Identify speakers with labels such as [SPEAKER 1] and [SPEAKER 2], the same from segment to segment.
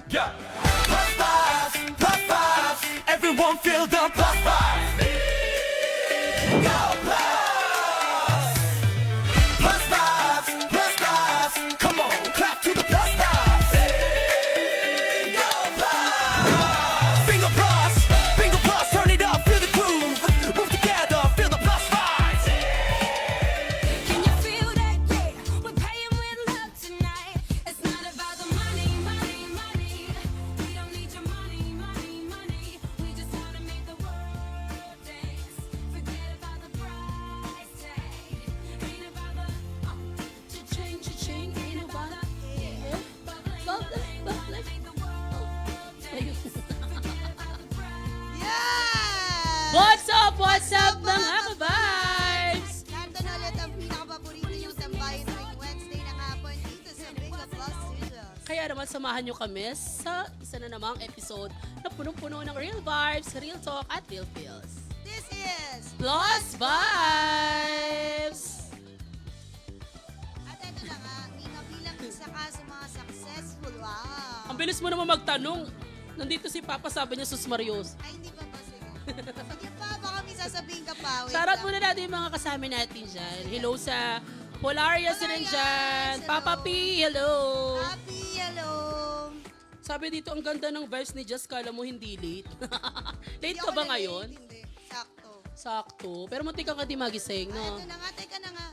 [SPEAKER 1] Yeah. Plus vibes. Everyone feel the plus vibes. Go plus. Plus vibes. Plus vibes. Come on, clap to the plus vibes. Go plus. Finger plus, turn it up, feel the groove. Move together, feel the plus vibes.
[SPEAKER 2] Can you feel that? Yeah, we're paying with love tonight. It's not about the money, money, money. We don't need your money, money, money. We just wanna make the world dance. Forget about the price tag. Ain't about the cha-ching, cha-ching. Ain't about the bubbling, bubbling. Make the world dance. Forget about the price.
[SPEAKER 3] Yeah!
[SPEAKER 4] What's up mga ka-vibes?
[SPEAKER 3] Narito na ulit ang pinakapaborito niyong tambayan tuwing Wednesday ng hapon dito sa Bingo Plus Studios.
[SPEAKER 4] Kaya naman samahan nyo kami sa isa na namang episode na punong-puno ng real vibes, real talk at real feels.
[SPEAKER 3] This is...
[SPEAKER 4] Plus Vibes!
[SPEAKER 3] At ito na nga, Mima, bilang isa ka sa mga successful. Wow!
[SPEAKER 4] Ang bilis mo naman magtanong. Nandito si Papa, sabi niya, Sus Marios.
[SPEAKER 3] Ay, hindi pa ba? Sige. Sige pa, baka may sasabihin ka pa. Wait
[SPEAKER 4] Shoutout
[SPEAKER 3] lang.
[SPEAKER 4] muna natin yung mga kasama natin dyan. Hello sa Polaria din dyan.
[SPEAKER 3] hello.
[SPEAKER 4] Papa P, hello!
[SPEAKER 3] Happy, hello!
[SPEAKER 4] Sabi dito, ang ganda ng vibes ni Jess, kala mo hindi late. Late
[SPEAKER 3] Hindi
[SPEAKER 4] ka
[SPEAKER 3] ako
[SPEAKER 4] ba
[SPEAKER 3] na
[SPEAKER 4] ngayon?
[SPEAKER 3] late, Hindi, sakto.
[SPEAKER 4] Sakto. Pero munti ka di magising,
[SPEAKER 3] Ito
[SPEAKER 4] no?
[SPEAKER 3] na nga, teka na nga.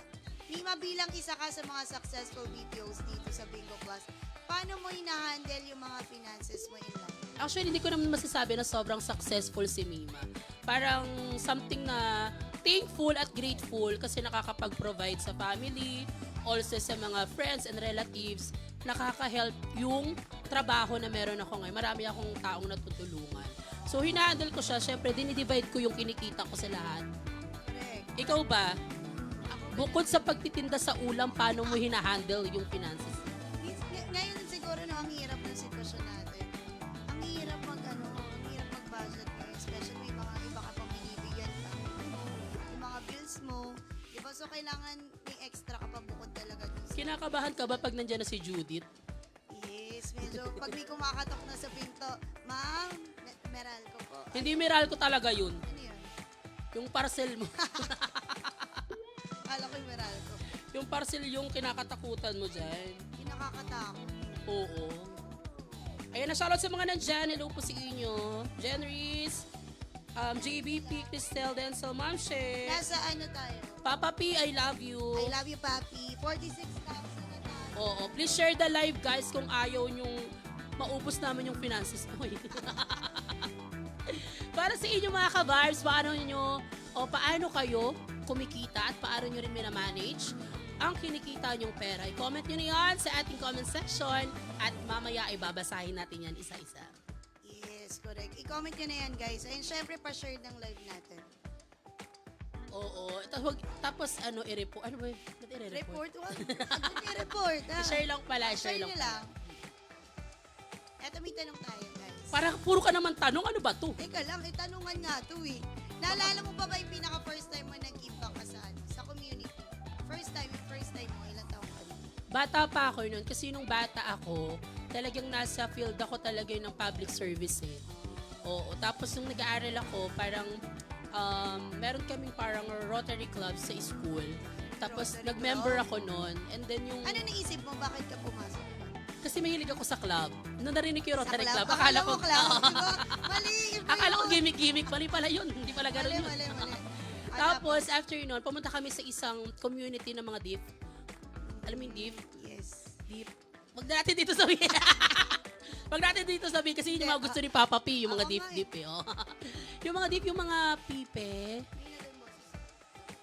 [SPEAKER 3] Mima, bilang isa ka sa mga successful BPOs dito sa Bingo Plus, paano mo hinahandle yung mga finances mo in life?
[SPEAKER 4] Actually, hindi ko naman masasabi na sobrang successful si Mima. Parang something na thankful at grateful kasi nakakapag-provide sa family, also sa mga friends and relatives, nakaka-help yung trabaho na meron ako ngayon. Marami akong taong natutulungan. So, hinahandle ko siya. Syempre, dinidivide ko yung kinikita ko sa lahat.
[SPEAKER 3] Correct.
[SPEAKER 4] Ikaw ba? Bukod sa pagtitinda sa ulam, paano mo hinahandle yung finances?
[SPEAKER 3] Ngayon siguro no, ang hirap ng sitwasyon natin. Ang hirap ang hirap mag-budget mo, especially may mga iba ka pang binibigyan pa. Yung mga bills mo, di ba? So, kailangan may extra ka pa bukod talaga dun sa...
[SPEAKER 4] Kinakabahan ka ba pag nandiyan na si Judith?
[SPEAKER 3] Yes, medyo pag may kumakatok na sa pinto, ma'am, meral ko po.
[SPEAKER 4] Hindi miral ko talaga yun.
[SPEAKER 3] Ano yun?
[SPEAKER 4] Yung parcel mo.
[SPEAKER 3] Kala ko yung meral ko.
[SPEAKER 4] Yung parcel yung kinakatakutan mo dyan.
[SPEAKER 3] Yung nakakatakot.
[SPEAKER 4] Oo. Ayan na, shoutout sa mga nandyan. Hello po sa inyo. Jenrys, JBP, Cristel, Denzel, Ma'am She.
[SPEAKER 3] Nasa ano tayo?
[SPEAKER 4] Papa P, I love you.
[SPEAKER 3] I love you, Papi. 46,000 na tayo.
[SPEAKER 4] Oo, please share the live guys kung ayaw nyong maubos namin yung finances mo. Para sa inyo mga ka-vibes, paano kayo kumikita at paano nyo rin minamanage ang kinikita nyong pera. I-comment nyo na yan sa ating comment section at mamaya ibabasahin natin yan isa-isa.
[SPEAKER 3] Yes, correct. I-comment nyo na yan, guys. And syempre, pa-share ng live natin.
[SPEAKER 4] Oo. Tapos i-report. Ano ba yun? Ba't i-report?
[SPEAKER 3] Report? Ano i-report?
[SPEAKER 4] I-share lang pala.
[SPEAKER 3] Share
[SPEAKER 4] Share
[SPEAKER 3] nyo
[SPEAKER 4] lang.
[SPEAKER 3] lang. Eto, may tanong tayo, guys.
[SPEAKER 4] Parang puro ka naman tanong. Ano ba to?
[SPEAKER 3] Teka lang, tanungan nga to eh. Naalala mo pa ba yung pinaka-first time mo nag-give back ka sa community? First time mo, ilang taong ka na?
[SPEAKER 4] Bata pa ako noon kasi nung bata ako, talagang nasa field ako talaga ng public service eh. Oo. Tapos nung nag-aaral ako, parang meron kaming parang Rotary Club sa school. Tapos
[SPEAKER 3] Rotary
[SPEAKER 4] nag-member
[SPEAKER 3] Club?
[SPEAKER 4] ako noon. And then yung...
[SPEAKER 3] Ano naisip mo? Bakit ka pumasok?
[SPEAKER 4] Kasi mahilig ako sa club. Nung narinig ko yung Rotary Club,
[SPEAKER 3] Akala mo club, di ba? Mali. iba
[SPEAKER 4] Akala ko
[SPEAKER 3] yun.
[SPEAKER 4] gimmick-gimmick. Mali pala yun. Hindi pala
[SPEAKER 3] Mali,
[SPEAKER 4] gano'n yun.
[SPEAKER 3] mali.
[SPEAKER 4] Tapos, after nun, pumunta kami sa isang community ng mga deaf. Alam mo yung deaf?
[SPEAKER 3] Yes.
[SPEAKER 4] Deep. Wag na natin dito sabihin. Wag natin dito sabihin kasi yun yung mga gusto ni Papa P, yung mga
[SPEAKER 3] Oo
[SPEAKER 4] deep
[SPEAKER 3] nga
[SPEAKER 4] deep eh. Oh. Yung mga deep, yung mga pipe.
[SPEAKER 3] May naging boses.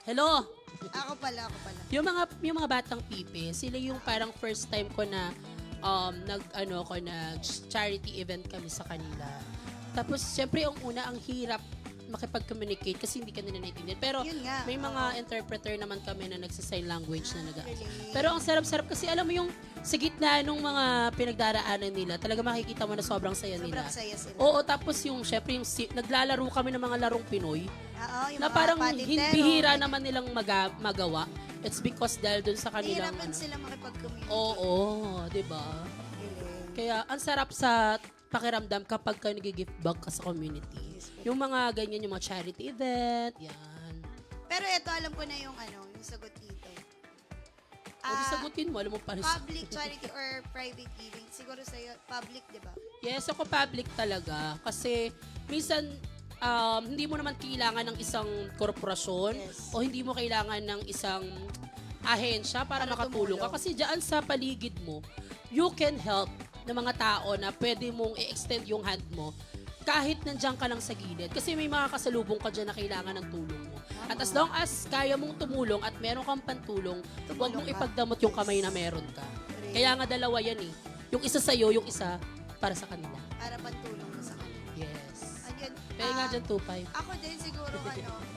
[SPEAKER 4] Hello.
[SPEAKER 3] Ako pala.
[SPEAKER 4] Yung mga batang pipe, sila yung parang first time ko na nag charity event kami sa kanila. Tapos syempre ang una ang hirap makipag-communicate kasi hindi ka nila naiintindihan. Pero
[SPEAKER 3] Yun nga,
[SPEAKER 4] may mga
[SPEAKER 3] oo.
[SPEAKER 4] interpreter naman kami na nagsa-sign language na nag
[SPEAKER 3] Really?
[SPEAKER 4] Pero ang sarap-sarap kasi alam mo yung sa gitna nung mga pinagdaraanan nila, talaga makikita mo na sobrang saya nila.
[SPEAKER 3] Sobrang saya sila.
[SPEAKER 4] Oo, tapos yung syempre naglalaro kami ng mga larong Pinoy
[SPEAKER 3] Oo, yung
[SPEAKER 4] na
[SPEAKER 3] mga
[SPEAKER 4] parang
[SPEAKER 3] patintero.
[SPEAKER 4] bihira naman nilang magawa. It's because dahil dun sa kanilang
[SPEAKER 3] Nahirapan sila makipag-communicate.
[SPEAKER 4] Oo, 'di ba?
[SPEAKER 3] Galing.
[SPEAKER 4] Kaya ang sarap sa pakiramdam kapag ka nag-give back ka sa community. Yung mga ganyan, yung mga charity event, yan.
[SPEAKER 3] Pero ito, alam ko na yung yung sagot dito.
[SPEAKER 4] Pwede sagutin mo, alam mo pa rin.
[SPEAKER 3] Public charity or private giving? Siguro sa'yo, public, di ba?
[SPEAKER 4] Yes, ako public talaga. Kasi minsan, hindi mo naman kailangan ng isang korporasyon
[SPEAKER 3] Yes.
[SPEAKER 4] o hindi mo kailangan ng isang ahensya para
[SPEAKER 3] Para
[SPEAKER 4] makatulong ka.
[SPEAKER 3] tumulong.
[SPEAKER 4] Kasi dyan sa paligid mo, you can help ng mga tao na pwede mong i-extend yung hand mo kahit nandiyan ka lang sa gilid. Kasi may mga kasalubong ka dyan na kailangan ng tulong mo. At as long as kaya mong tumulong at meron kang pantulong, huwag mong
[SPEAKER 3] Tumulong ka.
[SPEAKER 4] ipagdamot yung kamay na meron ka. Kaya nga dalawa yan eh. Yung isa sa'yo, yung isa para sa kanila.
[SPEAKER 3] Para pantulong mo sa kanila.
[SPEAKER 4] Yes.
[SPEAKER 3] Ayun.
[SPEAKER 4] Kaya nga dyan 2-5.
[SPEAKER 3] Ako din siguro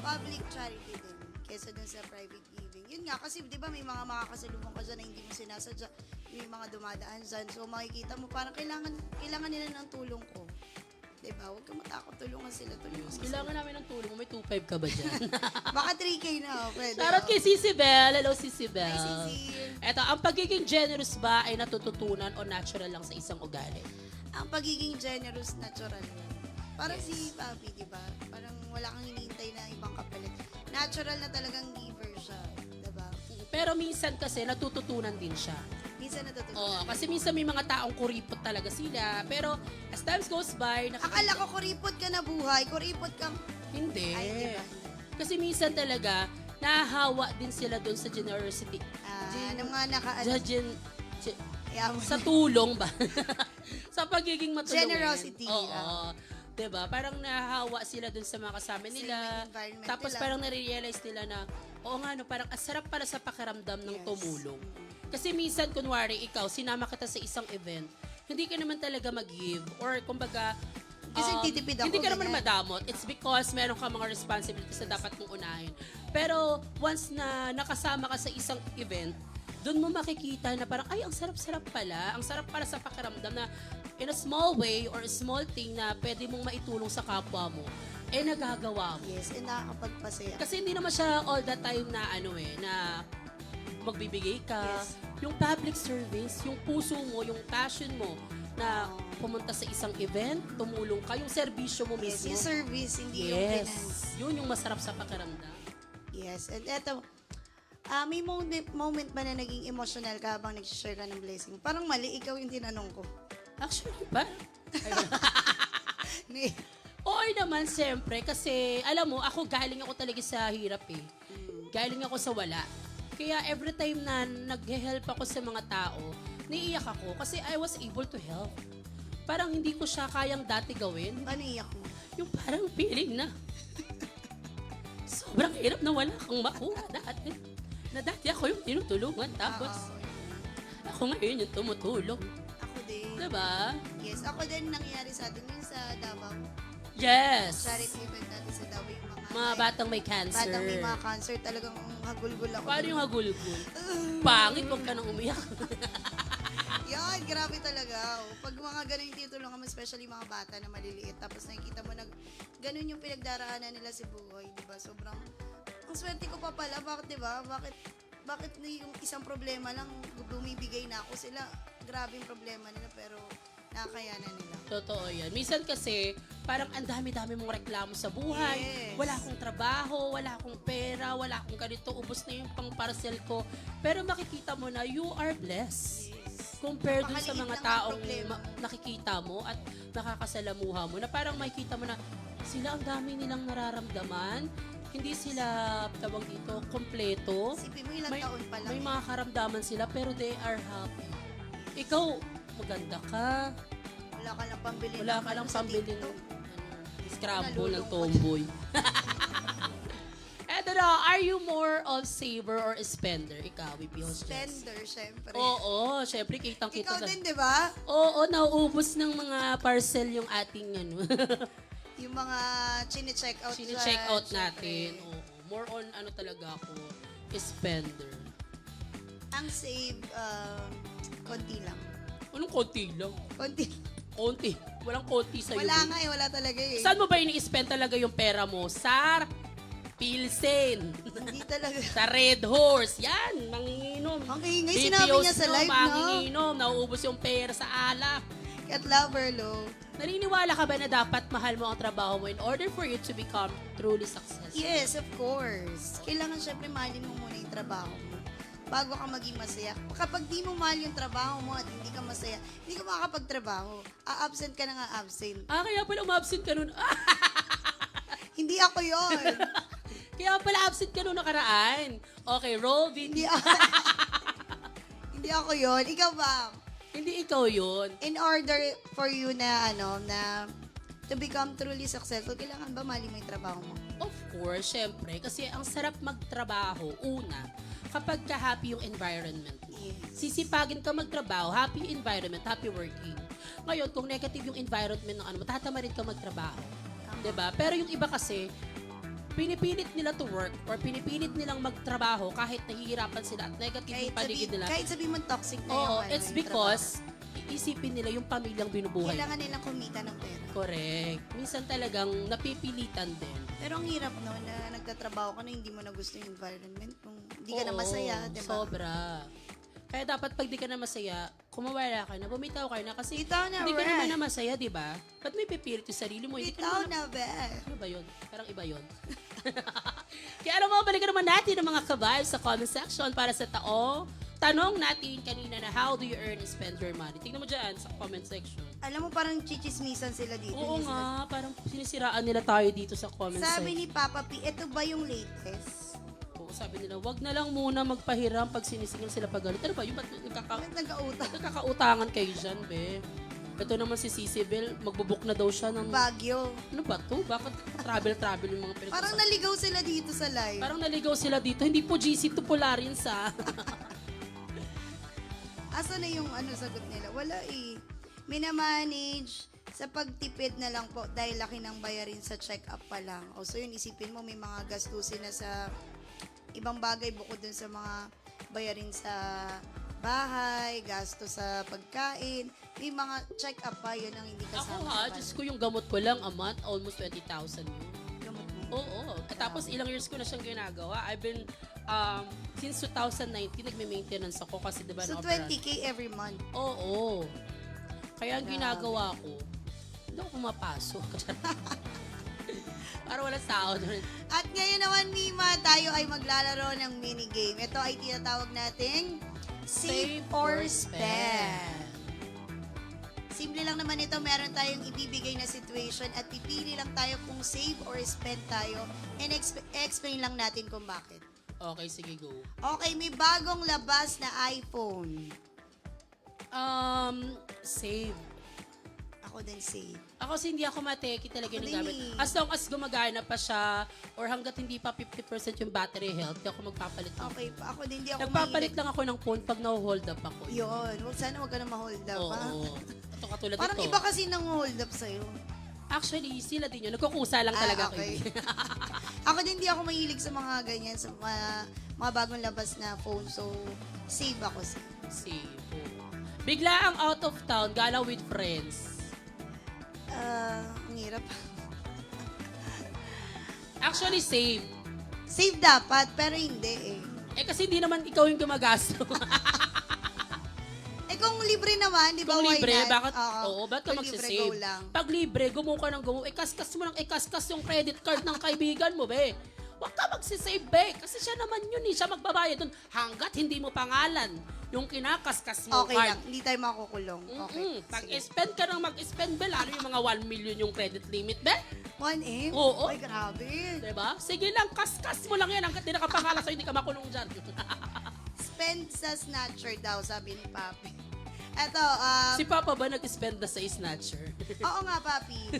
[SPEAKER 3] public charity din kaysa dun sa private giving. Yun nga, kasi di ba may mga makakasalubong ka dyan na hindi mo sinasadya, may mga dumadaan dyan. So makikita mo parang kailangan nila ng tulong ko. Di ba? Huwag ka matakot, tulungan sila.
[SPEAKER 4] Kailangan namin ng tulong mo. May 2-5 ka ba dyan?
[SPEAKER 3] Baka 3K na, pwede.
[SPEAKER 4] Shoutout kay Sisi Bell. Hello, Sisi Bell.
[SPEAKER 3] Hi, Sisi.
[SPEAKER 4] Eto, ang pagiging generous ba ay natututunan o natural lang sa isang ugali?
[SPEAKER 3] Ang pagiging generous, natural yan. Parang si Papi, di ba? Parang wala kang hinihintay na ibang kapalit. Natural na talagang giver siya. Di ba?
[SPEAKER 4] Pero minsan kasi natututunan din siya.
[SPEAKER 3] Minsan natutunan.
[SPEAKER 4] Oo, kasi minsan may mga taong kuripot talaga sila. Pero as times goes by,
[SPEAKER 3] Akala ko kuripot ka na buhay, kuripot kang...
[SPEAKER 4] hindi.
[SPEAKER 3] Ay, di ba?
[SPEAKER 4] Kasi minsan talaga, nahahawa din sila doon sa generosity.
[SPEAKER 3] Ano nga
[SPEAKER 4] Sa sa
[SPEAKER 3] sa
[SPEAKER 4] tulong ba? Sa pagiging matulungin.
[SPEAKER 3] Generosity,
[SPEAKER 4] Oo. 'Di ba? Parang nahahawa sila dun sa mga kasama nila.
[SPEAKER 3] environment
[SPEAKER 4] Tapos
[SPEAKER 3] nila.
[SPEAKER 4] parang nare-realize nila na, oo nga no, parang asarap para sa pakiramdam ng
[SPEAKER 3] Yes.
[SPEAKER 4] tumulong. Kasi minsan, kunwari, ikaw, sinama kita sa isang event, hindi ka naman talaga mag-give. Or kumbaga,
[SPEAKER 3] Kasi titipid ako,
[SPEAKER 4] hindi ka naman
[SPEAKER 3] ganyan.
[SPEAKER 4] madamot. It's because meron ka mga responsibilities na dapat mong unahin. Pero once na nakasama ka sa isang event, doon mo makikita na parang, ay, ang sarap-sarap pala. Ang sarap para sa pakiramdam na in a small way or a small thing na pwede mong maitulong sa kapwa mo, eh nagagawa mo.
[SPEAKER 3] Yes, and nakakapagpasaya.
[SPEAKER 4] Kasi hindi naman siya all the time na na magbibigay ka.
[SPEAKER 3] Yes.
[SPEAKER 4] Yung public service, yung puso mo, yung passion mo na pumunta sa isang event, tumulong ka, yung serbisyo mo
[SPEAKER 3] Yes,
[SPEAKER 4] mismo.
[SPEAKER 3] yung service, hindi yung
[SPEAKER 4] Yes.
[SPEAKER 3] finance.
[SPEAKER 4] Yun yung masarap sa pakiramdam.
[SPEAKER 3] Yes, and eto, may moment ba na naging emotional ka habang nag-share ka ng blessing? Parang mali, ikaw yung tinanong ko.
[SPEAKER 4] Actually, ba?
[SPEAKER 3] May-
[SPEAKER 4] Oo naman, siyempre. Kasi, alam mo, ako galing ako talaga sa hirap eh. Galing ako sa wala. Kaya every time na nag-help ako sa mga tao, naiiyak ako kasi I was able to help. Parang hindi ko siya kayang dati gawin.
[SPEAKER 3] Ano iyak mo?
[SPEAKER 4] Yung parang feeling na sobrang hirap na wala kang makuha dati. Na dati ako yung tinutulungan, tapos ako ngayon yung tumutulong.
[SPEAKER 3] Ako din.
[SPEAKER 4] Diba?
[SPEAKER 3] Yes, ako din nangyari sa atin yun sa Davao.
[SPEAKER 4] Yes!
[SPEAKER 3] Charity event natin sa Davao yung
[SPEAKER 4] Mga batang may cancer.
[SPEAKER 3] batang may mga cancer, talagang hagulgul ako.
[SPEAKER 4] Paano yung hagulgul? Pangit, huwag ka nang umiyak.
[SPEAKER 3] Yan, grabe talaga. Pag mga ganun yung tinutulungan mo, especially mga bata na maliliit, tapos nakikita mo na ganun yung pinagdaraanan nila si buhay, di ba? Sobrang, ang swerte ko pa pala, bakit di ba? Bakit na yung isang problema lang, bumibigay na ako sila, grabe yung problema nila, pero nakakayanan nila.
[SPEAKER 4] Totoo yan. Minsan kasi, parang ang dami-dami mong reklamo sa buhay.
[SPEAKER 3] Yes.
[SPEAKER 4] Wala akong trabaho, wala akong pera, wala akong ganito, ubos na yung pang-parcel ko. Pero makikita mo na you are blessed. Compared dun sa
[SPEAKER 3] Napakaliit
[SPEAKER 4] mga
[SPEAKER 3] lang ang
[SPEAKER 4] taong
[SPEAKER 3] problema.
[SPEAKER 4] nakikita mo at nakakasalamuha mo, na parang makikita mo na sila ang dami nilang nararamdaman. Hindi sila, tawag dito, kompleto.
[SPEAKER 3] Isipin mo ilang taon pa lang.
[SPEAKER 4] May mga karamdaman sila pero they are happy. Ikaw, maganda ka.
[SPEAKER 3] Wala ka lang pambili.
[SPEAKER 4] Wala
[SPEAKER 3] ng
[SPEAKER 4] ka lang
[SPEAKER 3] ano sa
[SPEAKER 4] pambili ng
[SPEAKER 3] TikTok.
[SPEAKER 4] scramble ng
[SPEAKER 3] Nalulungkot.
[SPEAKER 4] tomboy. Eto na, are you more of saver or spender? Ikaw, VP Host Jess.
[SPEAKER 3] Spender, syempre.
[SPEAKER 4] Oo, syempre kitang-kita
[SPEAKER 3] Ikaw
[SPEAKER 4] sa...
[SPEAKER 3] din, di ba?
[SPEAKER 4] Oo, nauubos ng mga parcel yung ating
[SPEAKER 3] Yung mga chine-check out
[SPEAKER 4] Sini-check out
[SPEAKER 3] syempre.
[SPEAKER 4] natin. Oo, more on talaga ako, spender.
[SPEAKER 3] Ang save, konti lang.
[SPEAKER 4] Anong konti lang?
[SPEAKER 3] Konti.
[SPEAKER 4] Konti. Walang konti sa'yo.
[SPEAKER 3] Wala
[SPEAKER 4] babe.
[SPEAKER 3] nga wala talaga eh.
[SPEAKER 4] Saan mo ba ini-spend talaga yung pera mo? Sa Pilsen.
[SPEAKER 3] Hindi talaga.
[SPEAKER 4] Sa Red Horse. Yan, manginginom.
[SPEAKER 3] Ang ingay,
[SPEAKER 4] BPOs
[SPEAKER 3] sinabi niya sa
[SPEAKER 4] nyo,
[SPEAKER 3] live, no?
[SPEAKER 4] manginginom, nauubos yung pera sa alak.
[SPEAKER 3] Cat lover, lo.
[SPEAKER 4] Naniniwala ka ba na dapat mahal mo ang trabaho mo in order for you to become truly successful?
[SPEAKER 3] Yes, of course. Kailangan syempre mahalin mo muna yung trabaho mo bago ka maging masaya. Kapag di mo mahal yung trabaho mo at hindi ka masaya, hindi ka makakapagtrabaho. A-absent ka na nga absent.
[SPEAKER 4] Kaya pala umabsent ka nun.
[SPEAKER 3] Hindi ako yon.
[SPEAKER 4] Kaya pala absent ka nun nakaraan. Okay, roll
[SPEAKER 3] Hindi
[SPEAKER 4] video.
[SPEAKER 3] ako. Hindi ako yon. Ikaw ba?
[SPEAKER 4] Hindi ikaw yun.
[SPEAKER 3] In order for you na to become truly successful, kailangan ba mahalin mo yung trabaho mo?
[SPEAKER 4] Of course, syempre. Kasi ang sarap magtrabaho, una, kapag ka happy yung environment mo.
[SPEAKER 3] Yes.
[SPEAKER 4] Sisipagin ka magtrabaho, happy environment, happy working. Ngayon, kung negative yung environment ng ano mo, tatama rin ka magtrabaho. 'Di ba? Pero yung iba kasi, pinipilit nila to work or pinipilit nilang magtrabaho kahit nahihirapan sila at negative yung paligid nila.
[SPEAKER 3] Kahit sabi mo toxic na
[SPEAKER 4] Oo,
[SPEAKER 3] yung,
[SPEAKER 4] it's
[SPEAKER 3] yung
[SPEAKER 4] because iisipin nila yung pamilyang
[SPEAKER 3] trabaho.
[SPEAKER 4] binubuhay.
[SPEAKER 3] Kailangan nilang kumita ng pera.
[SPEAKER 4] Correct. Minsan talagang napipilitan din.
[SPEAKER 3] Pero ang hirap no, na nagtatrabaho ka na hindi mo na gusto yung environment. Kung hindi ka na
[SPEAKER 4] Oo,
[SPEAKER 3] masaya, di ba?
[SPEAKER 4] Sobra. Kaya dapat pag di ka na masaya, kumawala ka na, bumitaw ka na. Kasi
[SPEAKER 3] Bitaw na,
[SPEAKER 4] hindi ka
[SPEAKER 3] Re.
[SPEAKER 4] naman na masaya, di ba? Ba't may pipilit yung sarili mo? Hindi ka
[SPEAKER 3] Bitaw
[SPEAKER 4] naman
[SPEAKER 3] na, be.
[SPEAKER 4] Ano ba yun? Parang iba yun. Kaya alam mo, balikan naman natin ang mga ka-vibes sa comment section para sa tao. Tanong natin kanina na how do you earn and spend your money? Tingnan mo dyan sa comment section.
[SPEAKER 3] Alam mo, parang chichismisan sila dito.
[SPEAKER 4] Oo
[SPEAKER 3] Hindi
[SPEAKER 4] nga, parang sinisiraan nila tayo dito sa comment
[SPEAKER 3] Sabi
[SPEAKER 4] section.
[SPEAKER 3] ni Papa P, ito ba yung latest?
[SPEAKER 4] Oo, sabi nila, wag na lang muna magpahiram pag sinisingil sila pag galit. Ano ba yun? Ba't
[SPEAKER 3] Bakit nag-auta?
[SPEAKER 4] nagkakautangan kayo dyan, be? Ito naman si Cicibel, magbubuk na daw siya ng...
[SPEAKER 3] Bagyo.
[SPEAKER 4] Ano ba to? Bakit travel yung mga pinag
[SPEAKER 3] Parang naligaw sila dito sa live.
[SPEAKER 4] Parang naligaw sila dito. Hindi po GC to Polarians, ha?
[SPEAKER 3] Asa na yung sagot nila? Wala eh. Minamanage sa pagtipid na lang po dahil laki ng bayarin sa check-up pa lang. O so yun, isipin mo may mga gastusin na sa ibang bagay bukod dun sa mga bayarin sa bahay, gasto sa pagkain. May mga check-up pa yun ang hindi
[SPEAKER 4] Ako
[SPEAKER 3] kasama
[SPEAKER 4] ha,
[SPEAKER 3] sa
[SPEAKER 4] Diyos ko yung gamot ko lang a month, almost 20,000 yun.
[SPEAKER 3] gamot mo.
[SPEAKER 4] Oo. At tapos ilang years ko na siyang ginagawa. I've been, since 2019, nagme-maintenance ako kasi diba
[SPEAKER 3] So
[SPEAKER 4] na-opera.
[SPEAKER 3] 20K every month.
[SPEAKER 4] Oo. Kaya ang
[SPEAKER 3] Grabe.
[SPEAKER 4] ginagawa ko, hindi ako pumapasok. Para wala sao doon.
[SPEAKER 3] At ngayon naman, Mima, tayo ay maglalaro ng minigame. Ito ay tinatawag nating Save or Spend. Simple lang naman ito. Meron tayong ibibigay na situation at pipili lang tayo kung save or spend tayo and explain lang natin kung bakit.
[SPEAKER 4] Okay, sige, go.
[SPEAKER 3] Okay, may bagong labas na iPhone.
[SPEAKER 4] Save.
[SPEAKER 3] Ako din save.
[SPEAKER 4] Ako kasi hindi ako mateki talaga
[SPEAKER 3] Ako
[SPEAKER 4] ng
[SPEAKER 3] din
[SPEAKER 4] gamit.
[SPEAKER 3] eh.
[SPEAKER 4] As long as gumagana pa siya or hanggat hindi pa 50% yung battery health, di ako magpapalit ng
[SPEAKER 3] Okay pa. Ako din, hindi ako
[SPEAKER 4] Nagpapalit
[SPEAKER 3] mahilig.
[SPEAKER 4] lang ako ng phone pag na-hold up ako.
[SPEAKER 3] Yun. Sana wag ka na ma-hold up, ha?
[SPEAKER 4] Oo. Ito katulad
[SPEAKER 3] Parang
[SPEAKER 4] ito.
[SPEAKER 3] iba kasi nang hold up sa'yo.
[SPEAKER 4] Actually, sila din yun. Nagkukusa lang talaga
[SPEAKER 3] okay.
[SPEAKER 4] ako.
[SPEAKER 3] Ako din, hindi ako mahilig sa mga ganyan, sa mga bagong labas na phone. So, save ako.
[SPEAKER 4] Save. Bigla ang out of town, gala with friends.
[SPEAKER 3] Ang hirap.
[SPEAKER 4] Actually, save.
[SPEAKER 3] Save dapat, pero hindi eh.
[SPEAKER 4] Eh kasi hindi naman ikaw yung gumagasto.
[SPEAKER 3] Eh kung libre naman, di ba,
[SPEAKER 4] Kung
[SPEAKER 3] why
[SPEAKER 4] libre,
[SPEAKER 3] not?
[SPEAKER 4] bakit? Oo, ba't ka
[SPEAKER 3] Kung libre,
[SPEAKER 4] magsisave?
[SPEAKER 3] go lang.
[SPEAKER 4] Pag libre, gumawa ka ng gumawa. Kaskas mo ng kaskas yung credit card ng kaibigan mo, be. Huwag ka magsisave, be. Kasi siya naman yun, siya magbabayad dun. Hanggat hindi mo pangalan yung kinakaskas mo
[SPEAKER 3] Okay
[SPEAKER 4] card.
[SPEAKER 3] lang, hindi tayo makukulong. Okay.
[SPEAKER 4] Pag-spend ka ng mag-spend, be, lalo yung mga 1 million yung credit limit, be.
[SPEAKER 3] 1M?
[SPEAKER 4] Oo.
[SPEAKER 3] Ay, grabe.
[SPEAKER 4] Diba? Sige lang, kaskas mo lang yan hanggat di nakapangalan sa'yo, hindi ka makulong dyan.
[SPEAKER 3] Spend sa snatcher daw, sabi ni Papi. Eto,
[SPEAKER 4] Si Papa ba nag-spend na sa snatcher?
[SPEAKER 3] oo nga, Papi.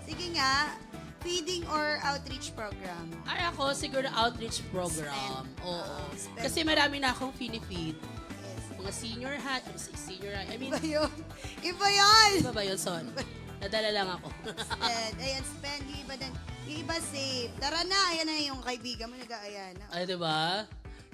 [SPEAKER 3] Sige nga, feeding or outreach program.
[SPEAKER 4] Ay ako, siguro outreach program.
[SPEAKER 3] Spend.
[SPEAKER 4] Oo.
[SPEAKER 3] Spend.
[SPEAKER 4] Kasi marami na akong finifeed.
[SPEAKER 3] Yes.
[SPEAKER 4] Mga senior high, I mean,
[SPEAKER 3] Iba yun. Iba yun!
[SPEAKER 4] iba ba yun, Son? Nadala lang ako.
[SPEAKER 3] Spend. Ayan, spend. Yung iba din. Yung iba save. Tara na, ayan na yung kaibigan mo, nag-aaya na.
[SPEAKER 4] Ay, diba?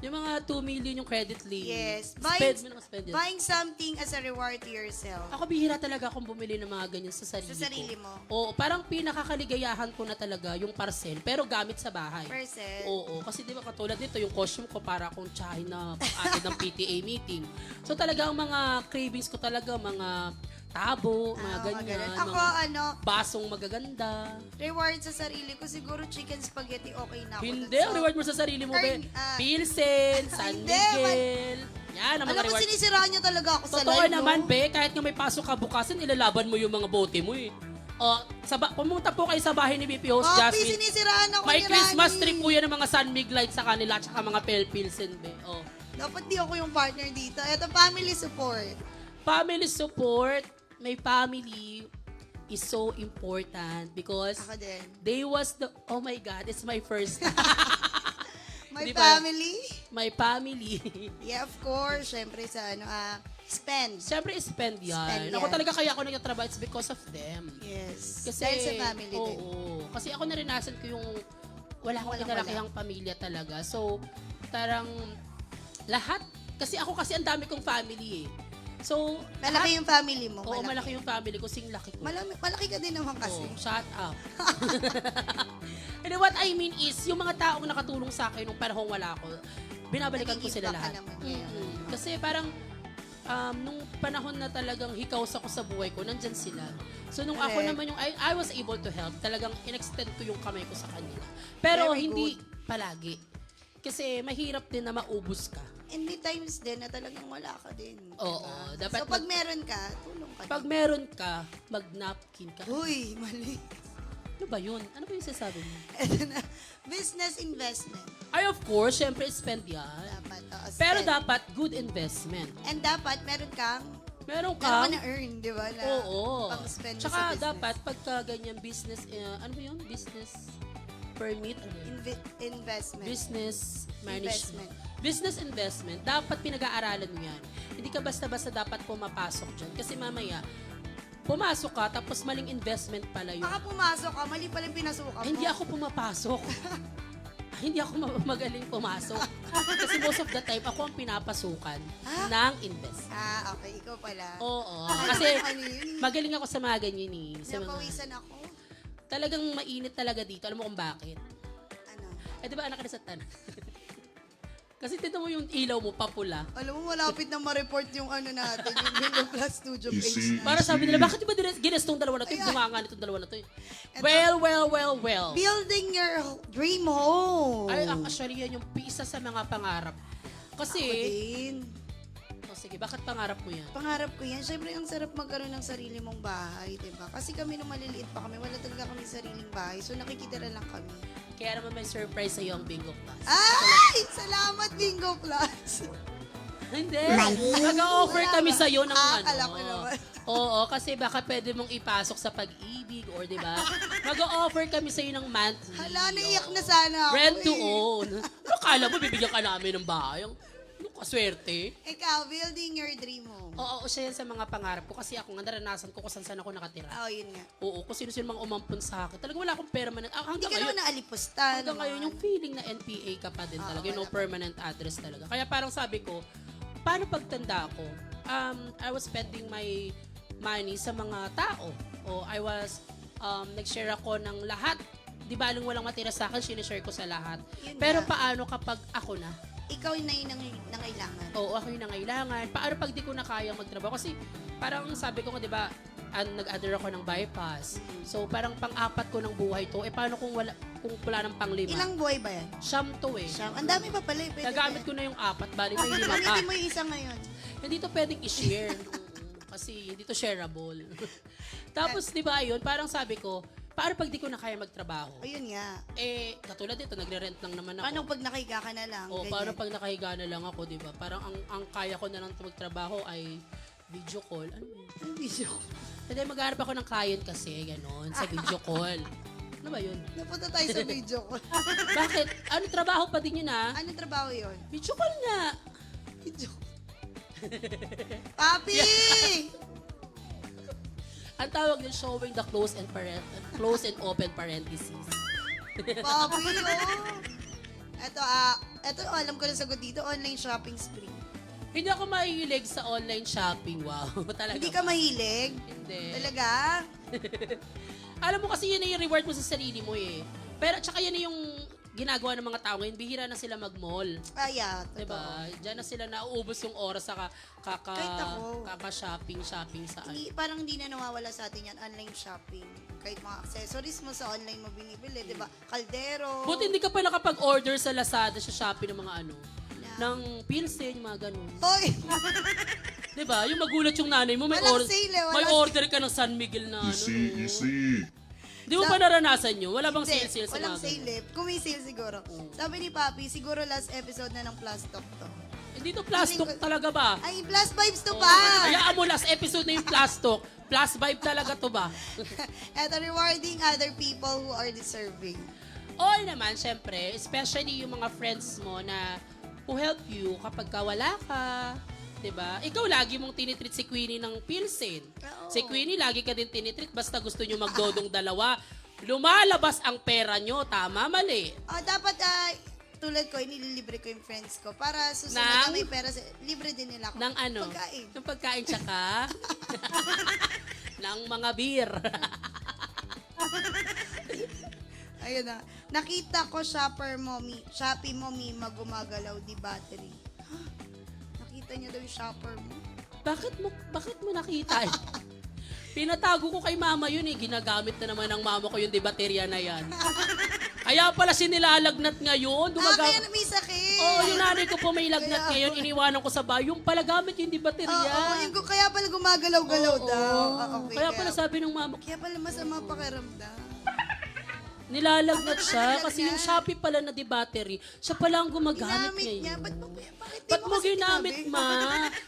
[SPEAKER 4] Yung mga 2 million yung credit limit.
[SPEAKER 3] Yes.
[SPEAKER 4] Spend mo ng spend yan.
[SPEAKER 3] Buying something as a reward to yourself.
[SPEAKER 4] Ako bihira talaga akong bumili ng mga ganyan sa sarili
[SPEAKER 3] Sa sarili
[SPEAKER 4] ko.
[SPEAKER 3] mo.
[SPEAKER 4] Oo, parang pinakakaligayahan ko na talaga yung parcel, pero gamit sa bahay.
[SPEAKER 3] Person.
[SPEAKER 4] Oo, kasi di ba katulad nito, yung costume ko para akong tsahin na pag-atid ng PTA meeting. So talaga ang mga cravings ko talaga, mga tabo, mga ganyan,
[SPEAKER 3] Ako,
[SPEAKER 4] mga basong magaganda.
[SPEAKER 3] reward sa sarili ko, siguro chicken spaghetti, okay na ako.
[SPEAKER 4] Hindi,
[SPEAKER 3] dun
[SPEAKER 4] ang
[SPEAKER 3] sa-
[SPEAKER 4] reward mo sa sarili mo,
[SPEAKER 3] Earn,
[SPEAKER 4] be. Pilsen, San
[SPEAKER 3] Hindi,
[SPEAKER 4] Miguel. Yan, ang
[SPEAKER 3] Alam
[SPEAKER 4] mga
[SPEAKER 3] mo,
[SPEAKER 4] reward.
[SPEAKER 3] sinisiraan niyo talaga ako sa
[SPEAKER 4] Totoo
[SPEAKER 3] live,
[SPEAKER 4] naman,
[SPEAKER 3] no?
[SPEAKER 4] be. Kahit nga may pasok ka bukasan, ilalaban mo yung mga bote mo eh. O, pumunta po kayo sa bahay ni BP Host
[SPEAKER 3] Papi,
[SPEAKER 4] Jasmine.
[SPEAKER 3] sinisiraan ako
[SPEAKER 4] May
[SPEAKER 3] ni
[SPEAKER 4] Christmas
[SPEAKER 3] Rani.
[SPEAKER 4] tree po yan ng mga San Mig lights sa kanila at saka mga Pilsen, be. O.
[SPEAKER 3] Dapat di ako yung partner dito. Ito, family support.
[SPEAKER 4] Family support, may family is so important because
[SPEAKER 3] Ako din.
[SPEAKER 4] they was the, oh my God, it's my first
[SPEAKER 3] My
[SPEAKER 4] Di ba?
[SPEAKER 3] family.
[SPEAKER 4] my family.
[SPEAKER 3] Yeah, of course. Siyempre sa spend.
[SPEAKER 4] Siyempre, spend yan.
[SPEAKER 3] Spend
[SPEAKER 4] Ako
[SPEAKER 3] yan.
[SPEAKER 4] talaga kaya ako nagtatrabaho, it's because of them.
[SPEAKER 3] Yes.
[SPEAKER 4] Kasi,
[SPEAKER 3] Dahil sa family din.
[SPEAKER 4] oo. Kasi ako naranasan ko yung wala akong
[SPEAKER 3] Walang-wala.
[SPEAKER 4] kinalakihang pamilya talaga. So, parang lahat, kasi ako kasi ang dami kong family eh. So,
[SPEAKER 3] Malaki yung family mo.
[SPEAKER 4] oo, malaki yung family ko, sing laki ko.
[SPEAKER 3] Malaki ka din naman kasi.
[SPEAKER 4] Oh, shut up. And what I mean is, yung mga taong nakatulong sa akin nung panahong wala ako, binabalikan ko
[SPEAKER 3] Nagiging
[SPEAKER 4] sila
[SPEAKER 3] back ka
[SPEAKER 4] lahat.
[SPEAKER 3] naman ngayon.
[SPEAKER 4] Kasi parang, nung panahon na talagang hikaws ako sa buhay ko, nandyan sila. So, nung ako
[SPEAKER 3] Correct.
[SPEAKER 4] naman yung, I was able to help, talagang in-extend ko yung kamay ko sa kanila. Pero
[SPEAKER 3] Very
[SPEAKER 4] hindi palagi. Kasi mahirap din na maubos ka.
[SPEAKER 3] And may times din na talagang wala ka din.
[SPEAKER 4] Oo,
[SPEAKER 3] diba?
[SPEAKER 4] dapat
[SPEAKER 3] So, pag meron ka, tulong ka
[SPEAKER 4] pag
[SPEAKER 3] din.
[SPEAKER 4] meron ka, mag-napkin ka.
[SPEAKER 3] Uy, mali.
[SPEAKER 4] Ano ba yun? Ano ba yung sasabi mo?
[SPEAKER 3] Ito na. Business investment.
[SPEAKER 4] Ay, of course, syempre spend yan.
[SPEAKER 3] Dapat.
[SPEAKER 4] Pero
[SPEAKER 3] spend.
[SPEAKER 4] dapat good investment.
[SPEAKER 3] And dapat, meron kang
[SPEAKER 4] Meron
[SPEAKER 3] meron
[SPEAKER 4] ka.
[SPEAKER 3] ka na earn, di ba? Na
[SPEAKER 4] Oo.
[SPEAKER 3] pang-spend mo sa
[SPEAKER 4] Tsaka
[SPEAKER 3] business.
[SPEAKER 4] dapat pagka ganyan business, ano ba yun? Business permit? Ano yun?
[SPEAKER 3] Investment.
[SPEAKER 4] Business management.
[SPEAKER 3] Investment.
[SPEAKER 4] Business investment, dapat pinag-aaralan mo yan. Hindi ka basta-basta dapat pumapasok dyan. Kasi mamaya, pumasok ka, tapos maling investment pala yun.
[SPEAKER 3] Baka pumasok ka, mali pala yung pinasukan mo.
[SPEAKER 4] Hindi ako pumapasok. Hindi ako magaling pumasok. Kasi most of the time, ako ang pinapasukan ng invest.
[SPEAKER 3] Okay, ikaw pala.
[SPEAKER 4] Oo. Kasi
[SPEAKER 3] Ano yun?
[SPEAKER 4] magaling ako sa mga ganyan eh. Sa mga,
[SPEAKER 3] Napawisan ako.
[SPEAKER 4] talagang mainit talaga dito. Alam mo kung bakit?
[SPEAKER 3] Ano?
[SPEAKER 4] Eh, di ba anak ka na sa tanan? Kasi tignan mo yung ilaw mo, papula.
[SPEAKER 3] Alam mo, malapit na ma-report yung ano natin, yung Bingo Plus Studio page.
[SPEAKER 4] Para sabi nila, bakit di ba ginas tong dalawa na to? Yung bunganga nitong dalawa na to. Well.
[SPEAKER 3] Building your dream home.
[SPEAKER 4] Ay, actually, yan yung isa sa mga pangarap. Kasi,
[SPEAKER 3] Ako din.
[SPEAKER 4] oh, sige, bakit pangarap mo yan?
[SPEAKER 3] Pangarap ko yan. Siyempre, ang sarap magkaroon ng sarili mong bahay, di ba? Kasi kami nung maliliit pa kami, wala talaga kami sariling bahay. So, nakikitira lang kami.
[SPEAKER 4] Kaya naman may surprise sa'yo ang Bingo Plus.
[SPEAKER 3] Ay! Salamat, Bingo Plus!
[SPEAKER 4] Hindi. Mag-offer kami sa'yo ng
[SPEAKER 3] Akala ko
[SPEAKER 4] ano.
[SPEAKER 3] naman.
[SPEAKER 4] Oo, kasi baka pwede mong ipasok sa pag-ibig or di ba? Mag-offer kami sa'yo ng monthly.
[SPEAKER 3] Hala, naiyak na sana ako
[SPEAKER 4] Rent to
[SPEAKER 3] eh.
[SPEAKER 4] own. Ano kala mo, bibigyan ka namin ng bahay? Ano kaswerte?
[SPEAKER 3] Ikaw, building your dream home.
[SPEAKER 4] Oo, siya yan sa mga pangarap ko kasi ako nga naranasan ko kung saan ako nakatira.
[SPEAKER 3] Oh, yun nga.
[SPEAKER 4] Oo, kung sino-sino mga umampun sa akin. Talaga wala akong permanent.
[SPEAKER 3] Hindi
[SPEAKER 4] Hanggang
[SPEAKER 3] ka
[SPEAKER 4] ngayon,
[SPEAKER 3] naman naalipusta.
[SPEAKER 4] hanggang ngayon, yung feeling na NPA ka pa din talaga. Yung no
[SPEAKER 3] wala.
[SPEAKER 4] permanent address talaga. Kaya parang sabi ko, paano pagtanda ko? I was spending my money sa mga tao. O I was, nag-share ako ng lahat. Di ba, walang matira sa akin, sinishare ko sa lahat.
[SPEAKER 3] Yun
[SPEAKER 4] Pero
[SPEAKER 3] nga.
[SPEAKER 4] paano kapag ako na?
[SPEAKER 3] Ikaw yun na yun nangailangan.
[SPEAKER 4] Oo, ako yung nangailangan. Paano pag di ko na kaya magtrabaho? Kasi parang sabi ko nga, di ba, nag-other ako ng bypass. So parang pang-apat ko ng buhay to. Eh paano kung wala ng pang-lima?
[SPEAKER 3] Ilang buhay ba yan?
[SPEAKER 4] Siyam to eh.
[SPEAKER 3] Siyam. Ang dami pa pala eh. Pwede
[SPEAKER 4] Nagamit
[SPEAKER 3] ba?
[SPEAKER 4] ko na yung apat, bali may lima pa.
[SPEAKER 3] Gamitin mo yung isa ngayon.
[SPEAKER 4] Hindi to pwedeng i-share. Kasi hindi to shareable. Tapos, di ba yun, parang sabi ko, paano pag di ko na kaya magtrabaho?
[SPEAKER 3] Ayun nga.
[SPEAKER 4] Eh, katulad dito, nagre-rent lang naman ako.
[SPEAKER 3] Paano pag nakahiga ka na lang?
[SPEAKER 4] O,
[SPEAKER 3] Ganyan.
[SPEAKER 4] paano pag nakahiga na lang ako, di ba? Parang ang kaya ko na lang magtrabaho ay video call. Ano yun?
[SPEAKER 3] Ang video.
[SPEAKER 4] Hindi, maghanap ako ng client kasi, gano'n, sa video call. Ano ba yun?
[SPEAKER 3] Napunta tayo sa video ko.
[SPEAKER 4] Bakit? Ano, trabaho pa din yun, ah?
[SPEAKER 3] Anong trabaho yun?
[SPEAKER 4] Video call nga.
[SPEAKER 3] Video. Papi!
[SPEAKER 4] Ang tawag din, showing the close and open parentheses.
[SPEAKER 3] Papi, oh. Ito, Eto, alam ko na sagot dito, online shopping spree.
[SPEAKER 4] Hindi ako mahilig sa online shopping. Wow, talaga.
[SPEAKER 3] Hindi ka
[SPEAKER 4] ba?
[SPEAKER 3] mahilig?
[SPEAKER 4] Hindi.
[SPEAKER 3] Talaga?
[SPEAKER 4] Alam mo kasi yun na yung reward mo sa sarili mo eh. Pero tsaka yan na yung ginagawa ng mga tao ngayon, bihira na sila mag-mall.
[SPEAKER 3] Yeah, totoo.
[SPEAKER 4] Diba? Diyan na sila nauubos yung oras sa
[SPEAKER 3] Kahit ako.
[SPEAKER 4] kaka-shopping saan.
[SPEAKER 3] Parang hindi na nawawala sa atin yan, online shopping. Kahit mga accessories mo sa online mo binibili, di ba? Kaldero.
[SPEAKER 4] Buti hindi ka pa nakapag-order sa Lazada, sa Shopee ng mga ano,
[SPEAKER 3] Na.
[SPEAKER 4] ng Pilsen, mga ganun.
[SPEAKER 3] Hoy!
[SPEAKER 4] Diba? Yung magulat yung nanay mo,
[SPEAKER 3] Walang sale eh,
[SPEAKER 4] may
[SPEAKER 3] walang
[SPEAKER 4] order ka ng San Miguel na ano.
[SPEAKER 5] Easy.
[SPEAKER 4] Di mo ba naranasan nyo? Wala bang
[SPEAKER 3] Hindi,
[SPEAKER 4] sale-sale sa
[SPEAKER 3] walang
[SPEAKER 4] mga
[SPEAKER 3] sale
[SPEAKER 4] ganun?
[SPEAKER 3] eh. Kung may sale siguro. Sabi ni Papi, siguro last episode na ng Plus Talk to.
[SPEAKER 4] Hindi to plastic
[SPEAKER 3] Feeling ko-
[SPEAKER 4] talaga ba?
[SPEAKER 3] Ay, Plus Vibes to
[SPEAKER 4] Oh,
[SPEAKER 3] pa!
[SPEAKER 4] Hayaan mo last episode na yung plastic. Plus vibe talaga to ba?
[SPEAKER 3] Eto, rewarding other people who are deserving.
[SPEAKER 4] Oo naman, syempre, especially yung mga friends mo na who help you kapag ka wala ka. 'Di ba? Ikaw lagi mong tinitreat si Queenie ng Pilsen.
[SPEAKER 3] Oo.
[SPEAKER 4] Si Queenie lagi ka din tinitreat basta gusto nyo magdodong dalawa. Lumalabas ang pera nyo, tama, mali.
[SPEAKER 3] Dapat, tulad ko, inililibre ko yung friends ko para susunod
[SPEAKER 4] Nang?
[SPEAKER 3] na may pera, libre din nila ako.
[SPEAKER 4] Ng ano?
[SPEAKER 3] Pagkain.
[SPEAKER 4] Ng pagkain tsaka ng mga beer.
[SPEAKER 3] Ayun na. Nakita ko Shopee mommy magumagalaw di battery. Nakita niya daw yung shopper mo.
[SPEAKER 4] Bakit mo nakita? Pinatago ko kay mama yun eh. Ginagamit na naman ng mama ko yung debaterya na yan. Kaya pala sinilalagnat ngayon.
[SPEAKER 3] Kaya na may sakit.
[SPEAKER 4] Oo, yung nanay ko po may lagnat
[SPEAKER 3] Kaya-
[SPEAKER 4] ngayon. Iniwanan ko sa bahay. Yung pala gamit yung debaterya.
[SPEAKER 3] Oo, kaya pala gumagalaw-galaw
[SPEAKER 4] Oo.
[SPEAKER 3] daw. Okay,
[SPEAKER 4] Kaya pala sabi ng mama ko,
[SPEAKER 3] Kaya pala masama pakiramdam.
[SPEAKER 4] nilalagnat siya.
[SPEAKER 3] Nilalagnat.
[SPEAKER 4] Kasi yung Shopee pala na debattery, siya pala ang gumagamit
[SPEAKER 3] Ginamit
[SPEAKER 4] ngayon.
[SPEAKER 3] niya. Bakit di
[SPEAKER 4] Ba't mo
[SPEAKER 3] kasi
[SPEAKER 4] ginamit,
[SPEAKER 3] sinabi?
[SPEAKER 4] ma?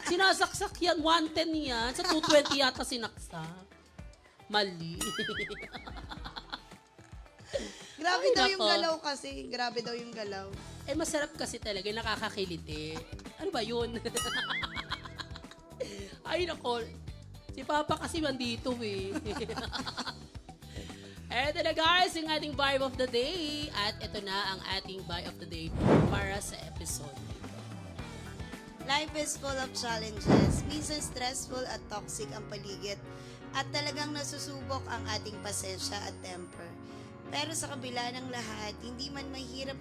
[SPEAKER 4] Sinasaksak yan. 110 yan. Sa 220 yata sinaksak. Mali.
[SPEAKER 3] Grabe
[SPEAKER 4] Ay,
[SPEAKER 3] daw yung
[SPEAKER 4] nako.
[SPEAKER 3] galaw kasi. Grabe daw yung galaw.
[SPEAKER 4] Eh, masarap kasi talaga. Nakakakiliti. Ano ba yun? Ay, nako. Si Papa kasi mandito eh. Eto na guys, yung ating vibe of the day. At ito na ang ating vibe of the day para sa episode.
[SPEAKER 3] Life is full of challenges. Minsan stressful at toxic ang paligid. At talagang nasusubok ang ating pasensya at temper. Pero sa kabila ng lahat, hindi man mahirap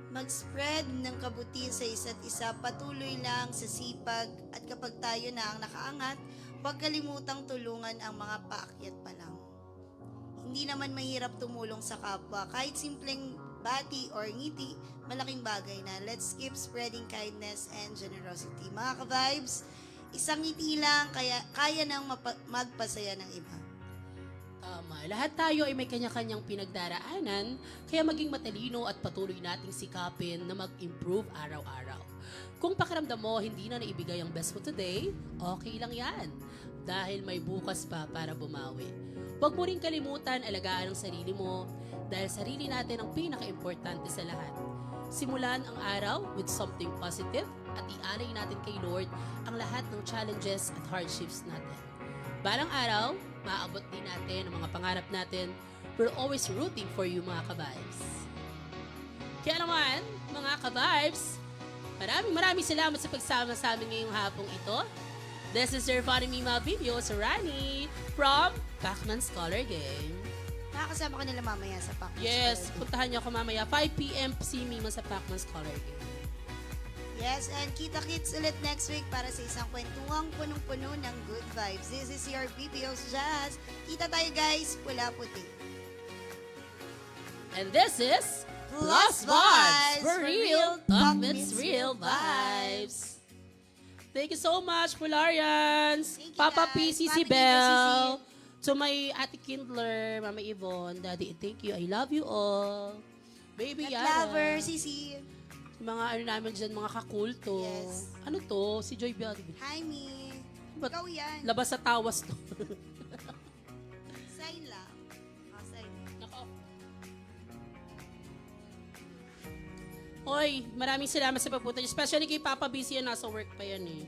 [SPEAKER 3] mag-spread ng kabutihan sa isa't isa, patuloy lang sa sipag, at kapag tayo na ang nakaangat, huwag kalimutang tulungan ang mga paakyat pa lang. Hindi naman mahirap tumulong sa kapwa, kahit simpleng bati or ngiti, malaking bagay na. Let's keep spreading kindness and generosity. Mga ka-vibes, isang ngiti lang, kaya nang magpasaya ng iba.
[SPEAKER 4] Tama. Lahat tayo ay may kanya-kanyang pinagdaraanan, kaya maging matalino at patuloy nating sikapin na mag-improve araw-araw. Kung pakiramdam mo hindi na naibigay ang best mo today, okay lang yan. Dahil may bukas pa para bumawi. Huwag mo rin kalimutan alagaan ang sarili mo, dahil sarili natin ang pinaka-importante sa lahat. Simulan ang araw with something positive at ialay natin kay Lord ang lahat ng challenges at hardships natin. Balang araw, maaabot din natin ang mga pangarap natin. We're always rooting for you, mga ka-vibes. Kaya naman, mga ka-vibes, maraming salamat sa pagsama sa amin ngayong hapong ito. This is your funny Mima Videos, Rani, from Pacman Scholar Game.
[SPEAKER 3] Nakakasama ka nila mamaya sa Pacman
[SPEAKER 4] Yes,
[SPEAKER 3] Scholar.
[SPEAKER 4] puntahan niyo ako mamaya. 5 p.m. si Mima sa Pacman Scholar Game.
[SPEAKER 3] Yes, and kita-kits ulit next week para sa isang kwentuhang punong-puno ng good vibes. This is your BPO's Jazz. Kita tayo guys, pula-puti.
[SPEAKER 4] And this is Plus Vibes! For real, talk meets real vibes. Thank you so much, Polarians.
[SPEAKER 3] Thank you,
[SPEAKER 4] Papa
[SPEAKER 3] guys.
[SPEAKER 4] P, Sisi
[SPEAKER 3] Papi Tito,
[SPEAKER 4] Bell. To my Ate Kindler, Mama Yvonne, Daddy, thank you. I love you all. Baby
[SPEAKER 3] Cat
[SPEAKER 4] Yara.
[SPEAKER 3] lover, Sisi.
[SPEAKER 4] Mga ano namin dyan, mga kakulto.
[SPEAKER 3] Yes.
[SPEAKER 4] Ano to? Si Joy Bell.
[SPEAKER 3] Hi, Mi.
[SPEAKER 4] Ba't
[SPEAKER 3] Ikaw yan.
[SPEAKER 4] labas sa tawas to.
[SPEAKER 3] Sign lang. Sign.
[SPEAKER 4] Nako. Hoy, maraming salamat sa pagpunta niyo. Especially kay Papa Busy yan, nasa work pa yan eh.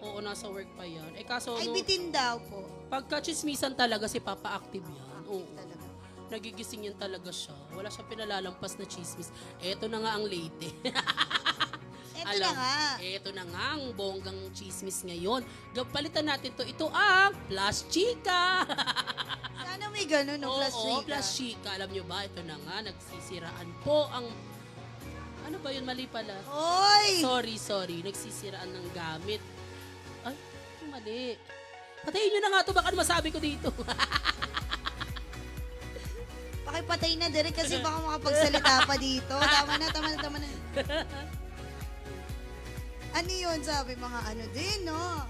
[SPEAKER 4] Oo, nasa work pa yan. Eh kaso,
[SPEAKER 3] Ay,
[SPEAKER 4] no,
[SPEAKER 3] bitin daw po.
[SPEAKER 4] pagka chismisan talaga si Papa active yan. Oo.
[SPEAKER 3] Talaga.
[SPEAKER 4] nagigising yan talaga siya. Wala siyang pinalalampas na chismis. Eto na nga ang late.
[SPEAKER 3] Eto na nga.
[SPEAKER 4] Eto na nga ang bonggang chismis ngayon. Palitan natin to. Ito ang Plus Chika.
[SPEAKER 3] Sana may ganun, no? Plus
[SPEAKER 4] Oo,
[SPEAKER 3] chika.
[SPEAKER 4] Plus Chika. Alam nyo ba, ito na nga, nagsisiraan po ang... Ano ba yun? Mali pala.
[SPEAKER 3] Hoy!
[SPEAKER 4] Sorry. Nagsisiraan ng gamit. Ay, mali. Patayin nyo na nga to. Baka ano masabi ko dito.
[SPEAKER 3] Pakipatay na, Derek, kasi baka makapagsalita pa dito. Tama na. Ano yun, sabi mga ano din, no?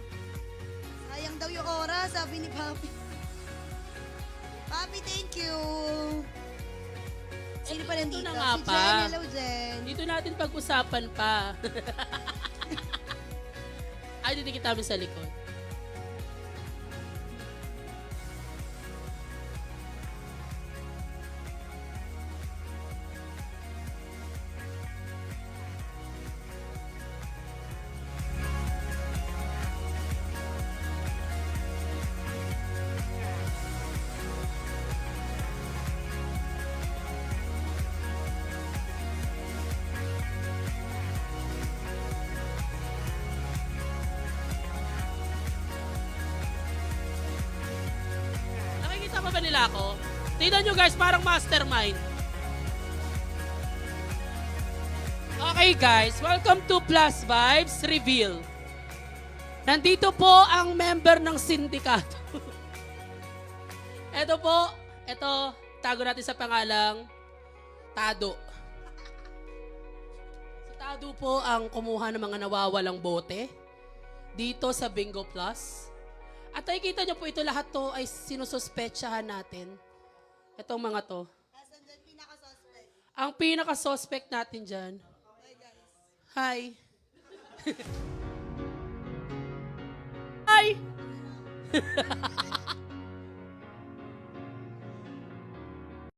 [SPEAKER 3] Sayang daw yung oras, sabi ni Papi. Papi, thank you. Sino pa nandito?
[SPEAKER 4] Ito na nga
[SPEAKER 3] Si
[SPEAKER 4] pa.
[SPEAKER 3] Jen. Hello, Jen.
[SPEAKER 4] Dito natin pag-usapan pa. Ay, dito kita sa likod. Nakikita pa ba nila ako? Tignan nyo guys, parang mastermind. Okay guys, welcome to Plus Vibes Reveal. Nandito po ang member ng sindikato. Ito po, tago natin sa pangalang Tado. Si Tado po ang kumuha ng mga nawawalang bote dito sa Bingo Plus. At nakikita niyo po ito lahat to ay sinususpetsahan natin. Itong mga to.
[SPEAKER 3] Asan dyan pinaka-suspect?
[SPEAKER 4] Ang pinaka-suspect natin dyan.
[SPEAKER 3] Okay, guys.
[SPEAKER 4] Hi! Hi!